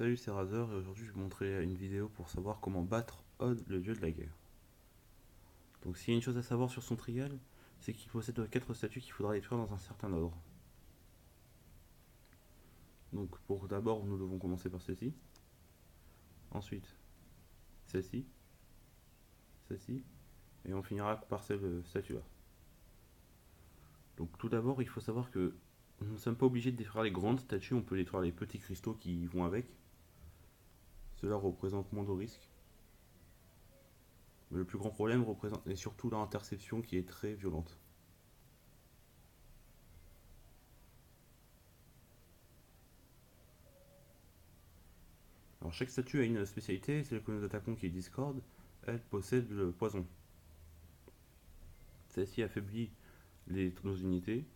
Salut, c'est Razer et aujourd'hui je vais vous montrer une vidéo pour savoir comment battre Odd, le dieu de la guerre. Donc s'il y a une chose à savoir sur son trial, c'est qu'il possède 4 statues qu'il faudra détruire dans un certain ordre. Donc pour d'abord nous devons commencer par celle-ci, ensuite celle-ci, celle-ci, et on finira par cette statue là. Donc tout d'abord il faut savoir que nous ne sommes pas obligés de détruire les grandes statues, on peut détruire les petits cristaux qui vont avec. Cela représente moins de risques. Mais le plus grand problème est surtout l'interception qui est très violente. Alors chaque statue a une spécialité, celle que nous attaquons qui est Discord, elle possède le poison. Celle-ci affaiblit nos unités.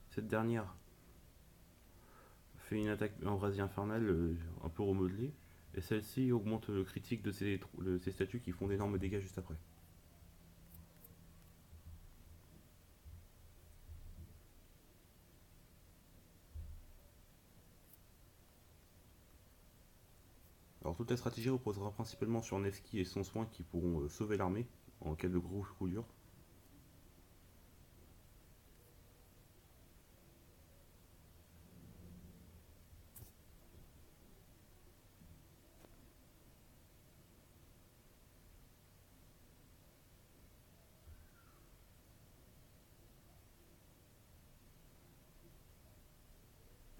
Cette dernière fait une attaque en brasier infernal un peu remodelée. Et celle-ci augmente le critique de ces statues qui font d'énormes dégâts juste après. Alors toute la stratégie reposera principalement sur Nevsky et son soin qui pourront sauver l'armée en cas de gros coups durs.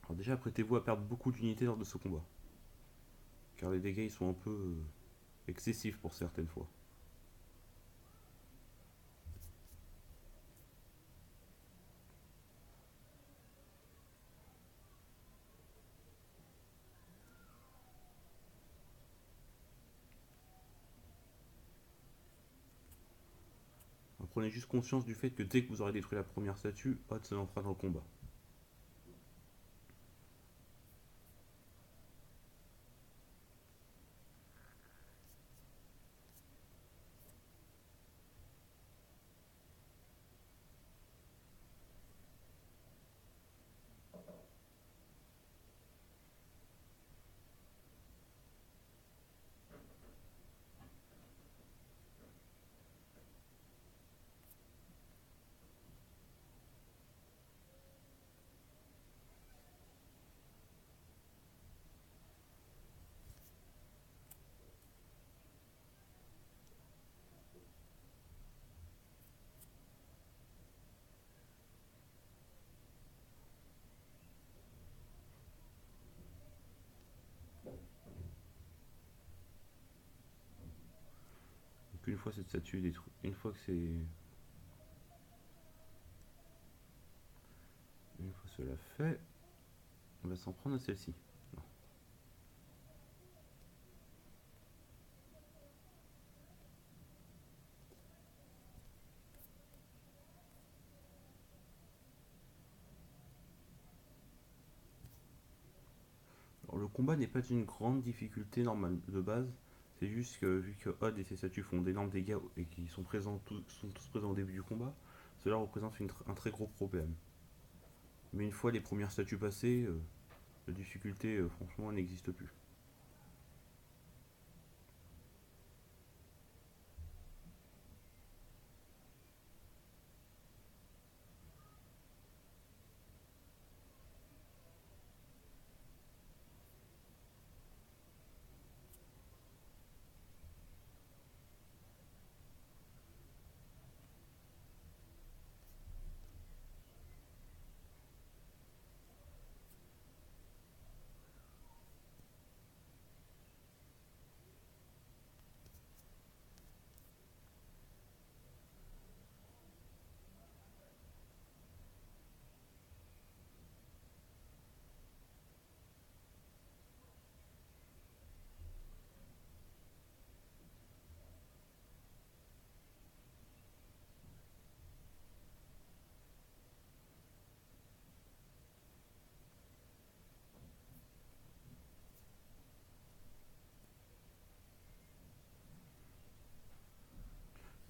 Alors déjà apprêtez-vous à perdre beaucoup d'unités lors de ce combat, car les dégâts ils sont un peu excessifs pour certaines fois. Alors, prenez juste conscience du fait que dès que vous aurez détruit la première statue, Hot se lancera dans le combat. Donc une fois cette statue détruite, une fois cela fait, on va s'en prendre à celle-ci. Alors le combat n'est pas d'une grande difficulté normale de base, c'est juste que vu que Odd et ses statues font d'énormes dégâts et qu'ils sont sont tous présents au début du combat, cela représente un très gros problème. Mais une fois les premières statues passées, la difficulté franchement n'existe plus.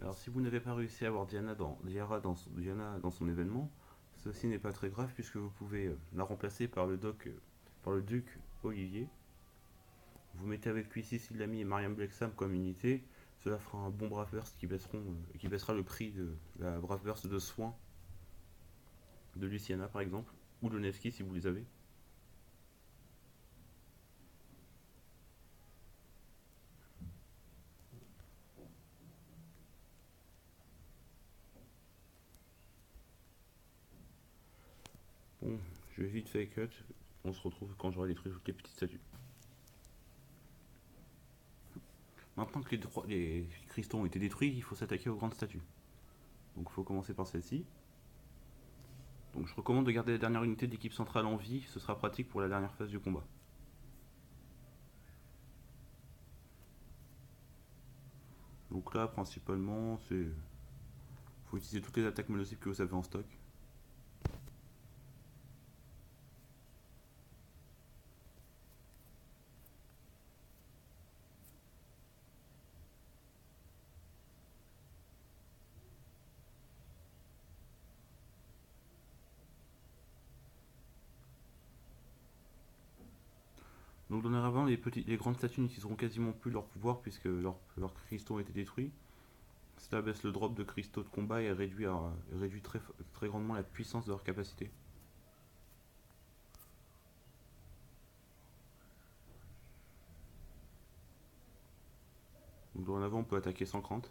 Alors si vous n'avez pas réussi à avoir Diana dans son événement, ceci n'est pas très grave puisque vous pouvez la remplacer par par le duc Olivier, Vous mettez avec lui Cécile Lamy et Mariam Blexam comme unité. Cela fera un bon Brave Burst qui baissera le prix de la Brave Burst de soins de Luciana par exemple, ou de Nevsky si vous les avez. Bon, je vais vite fait cut. On se retrouve quand j'aurai détruit toutes les petites statues. Maintenant que les cristaux ont été détruits, il faut s'attaquer aux grandes statues. Donc il faut commencer par celle-ci. Donc je recommande de garder la dernière unité d'équipe centrale en vie, ce sera pratique pour la dernière phase du combat. Donc là, principalement, c'est... faut utiliser toutes les attaques mono-cibles que vous avez en stock. Donc dorénavant, les grandes statues n'utiliseront quasiment plus leur pouvoir puisque leurs cristaux ont été détruits. Cela baisse le drop de cristaux de combat et réduit très grandement la puissance de leur capacité. Donc dorénavant, on peut attaquer sans crainte.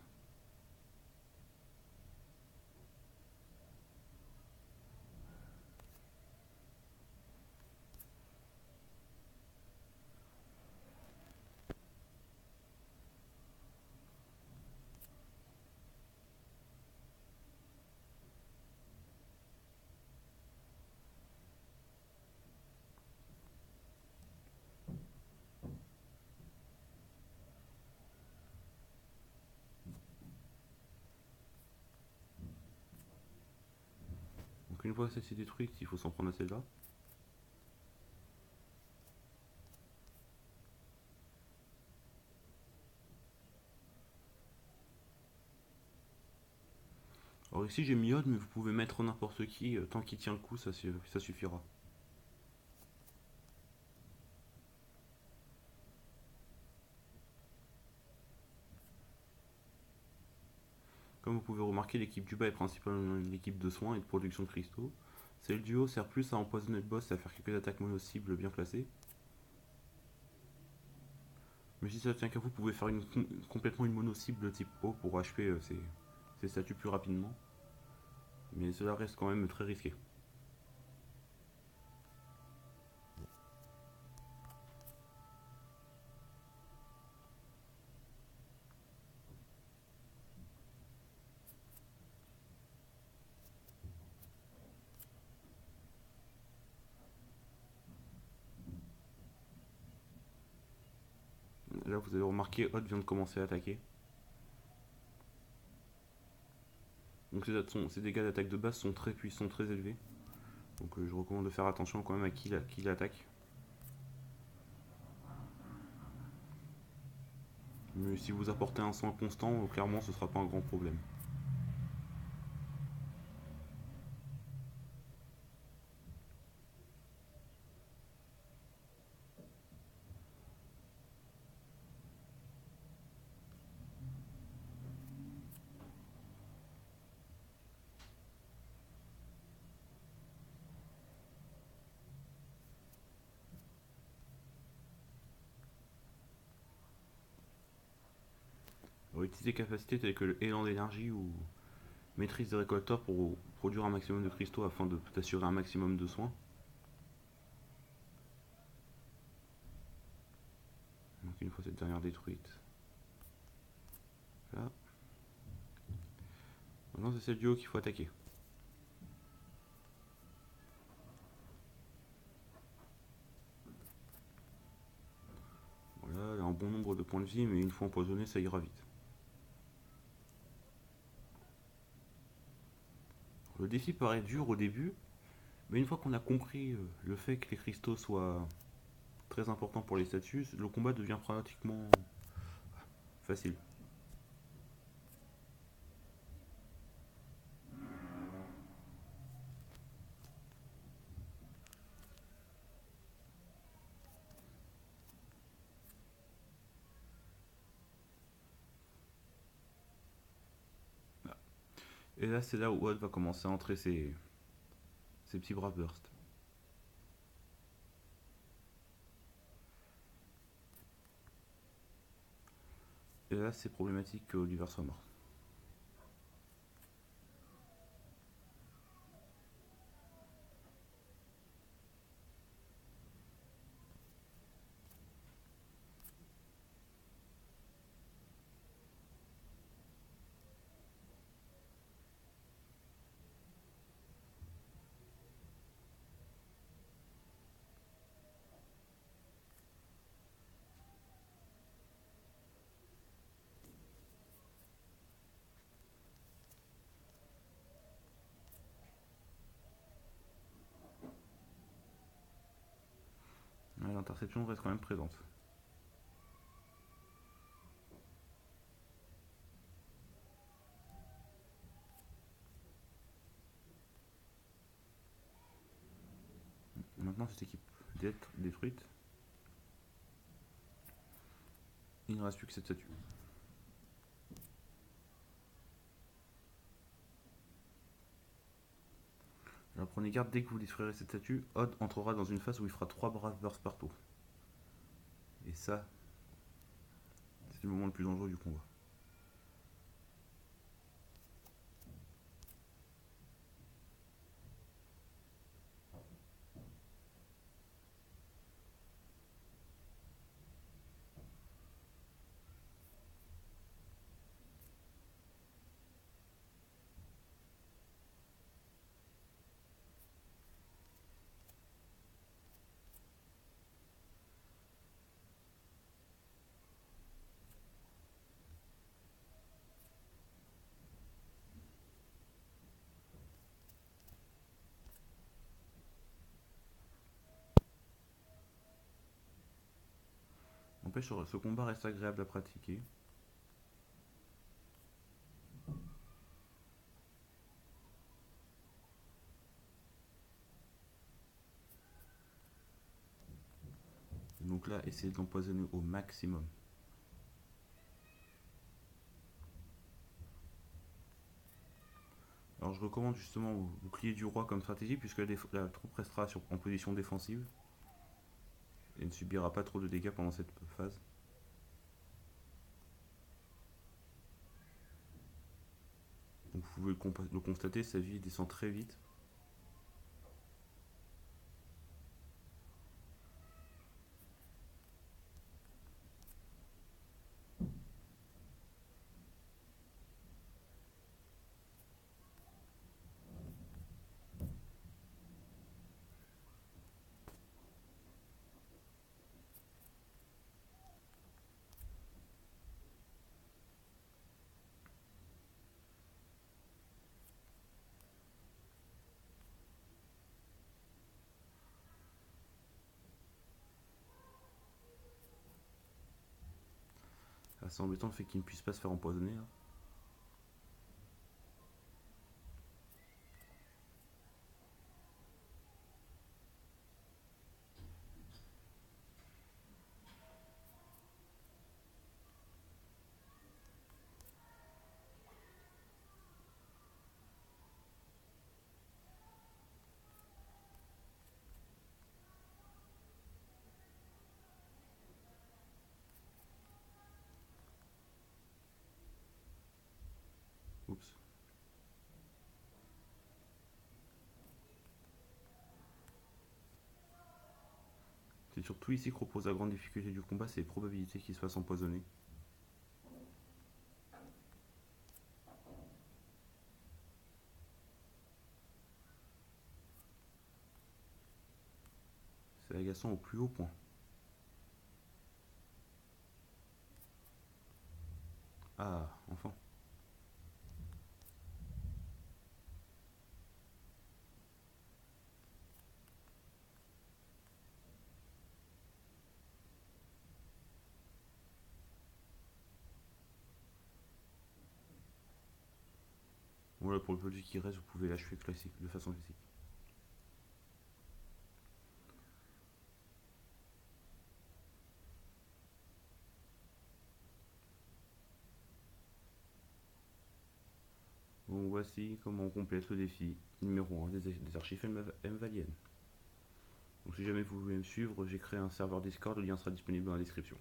Donc une fois celle-ci détruite, il faut s'en prendre à celle-là. Alors ici j'ai mis Odd, mais vous pouvez mettre n'importe qui, tant qu'il tient le coup, ça suffira. Comme vous pouvez remarquer, l'équipe du bas est principalement une équipe de soins et de production de cristaux. Celle du haut sert plus à empoisonner le boss et à faire quelques attaques mono-cibles bien placées. Mais si ça tient qu'à vous, pouvez faire complètement une mono-cible type haut pour HP ces statues plus rapidement. Mais cela reste quand même très risqué. Là vous avez remarqué, Hot vient de commencer à attaquer. Donc ses dégâts d'attaque de base sont très puissants, très élevés. Donc je recommande de faire attention quand même à qui il attaque. Mais si vous apportez un soin constant, clairement ce sera pas un grand problème. Alors, utilisez des capacités telles que le élan d'énergie ou maîtrise des récolteurs pour produire un maximum de cristaux afin d'assurer un maximum de soins. Donc une fois cette dernière détruite. Là. Maintenant c'est celle du haut qu'il faut attaquer. Voilà, elle a un bon nombre de points de vie, mais une fois empoisonnée, ça ira vite. Le défi paraît dur au début, mais une fois qu'on a compris le fait que les cristaux soient très importants pour les statues, le combat devient pratiquement facile. Et là, c'est là où Odd va commencer à entrer ses petits bras burst. Et là, c'est problématique que Oliver soit mort. Ouais, l'interception reste quand même présente. Maintenant, cette équipe d'être détruite. Il ne reste plus que cette statue. Alors prenez garde, dès que vous détruirez cette statue, Odd entrera dans une phase où il fera 3 braves bursts par tour. Et ça, c'est le moment le plus dangereux du combat. N'empêche, ce combat reste agréable à pratiquer. Donc là, essayez de l'empoisonner au maximum. Alors je recommande justement au bouclier du roi comme stratégie puisque la troupe restera en position défensive et ne subira pas trop de dégâts pendant cette phase. Donc vous pouvez le constater, sa vie descend très vite. Assez embêtant le fait qu'il ne puisse pas se faire empoisonner. Là. Oups. C'est surtout ici que repose la grande difficulté du combat, c'est les probabilités qu'il se fasse empoisonner. C'est agaçant au plus haut point. Ah, enfin. Voilà, pour le peu qui reste, vous pouvez l'achever classique, de façon classique. Donc voici comment on complète le défi numéro 1 des archives MValienne. Donc si jamais vous voulez me suivre, j'ai créé un serveur Discord, le lien sera disponible dans la description.